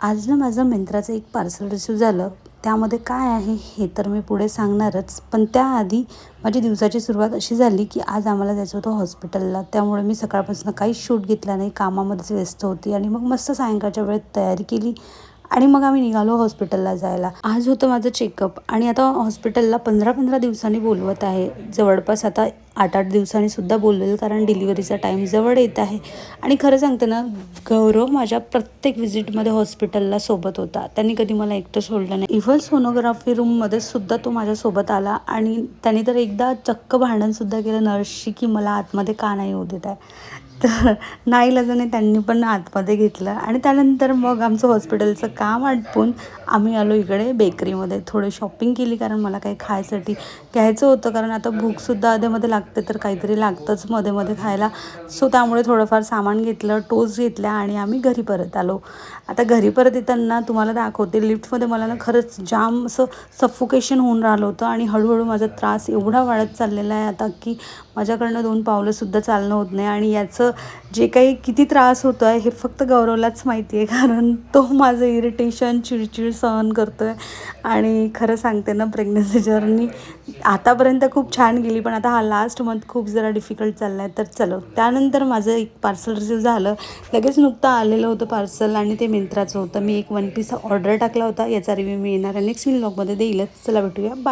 आज ना माझं मिंत्राचं एक पार्सल रिसीव झालं. त्यामध्ये काय आहे हे तर मी पुढे सांगणारच. पण त्याआधी माझी दिवसाची सुरुवात अशी झाली, की आज आम्हाला जायचं होतं हॉस्पिटलला. त्यामुळे मी सकाळपासून काहीच शूट घेतला नाही. कामामध्येच व्यस्त होती आणि मग मस्त सायंकाळच्या वेळेत तयारी केली आणि मग आम्ही निघालो हॉस्पिटलला जायला. आज होतं माझं चेकअप आणि आता हॉस्पिटलला 15-15 दिवसांनी बोलवत आहे. जवळपास आता 8-8 दिवसांनी सुद्धा बोलवेल, कारण डिलिव्हरीचा टाईम जवळ येत आहे. आणि खरं सांगते ना, गौरव माझ्या प्रत्येक व्हिजिटमध्ये हॉस्पिटलला सोबत होता. त्यांनी कधी मला एकटं सोडलं नाही. इव्हन सोनोग्राफी रूममध्ये सुद्धा तो माझ्यासोबत आला आणि त्याने तर एकदा चक्क भांडणसुद्धा केलं नर्सशी, की मला आतमध्ये का नाही येऊ देत आहे. तर नाईलाजाने त्यांनी पण आतमध्ये घेतलं आणि त्यानंतर मग आमचं हॉस्पिटलचं काम आटपून आम्ही आलो इकडे बेकरीमध्ये. थोडी शॉपिंग केली, कारण मला काही खायसाठी घ्यायचं होतं, कारण आता भूकसुद्धा अधेमध्ये लागते, तर काहीतरी लागतंच मध्ये मध्ये खायला. सो त्यामुळे थोडंफार सामान घेतलं, टोस्ट घेतल्या आणि आम्ही घरी परत आलो. आता घरी परत येताना तुम्हाला दाखवते, लिफ्टमध्ये मला ना खरंच जाम असं सफोकेशन होऊन राहिलं होतं आणि हळूहळू माझा त्रास एवढा वाढत चाललेला आहे आता, की माझ्याकडनं 2 पावलंसुद्धा चालणं होत नाही. आणि याचं जे काही किती त्रास होतो आहे हे फक्त गौरवलाच माहिती आहे, कारण तो माझं इरिटेशन, चिडचिड सहन करतो आहे. आणि खरं सांगते ना, प्रेग्नन्सी जर्नी आतापर्यंत खूप छान गेली, पण आता हा लास्ट मंथ खूप जरा डिफिकल्ट चालला आहे. तर चलो, त्यानंतर माझं एक पार्सल रिसीव झालं. लगेच नुकतं आलेलं होतं पार्सल आणि ते मिंत्राचं होतं. मी एक वन पीस ऑर्डर टाकला होता. याचा रिव्ह्यू मी येणाऱ्या नेक्स्ट व्लॉगमध्ये देईलच. चला भेटूया, बाय.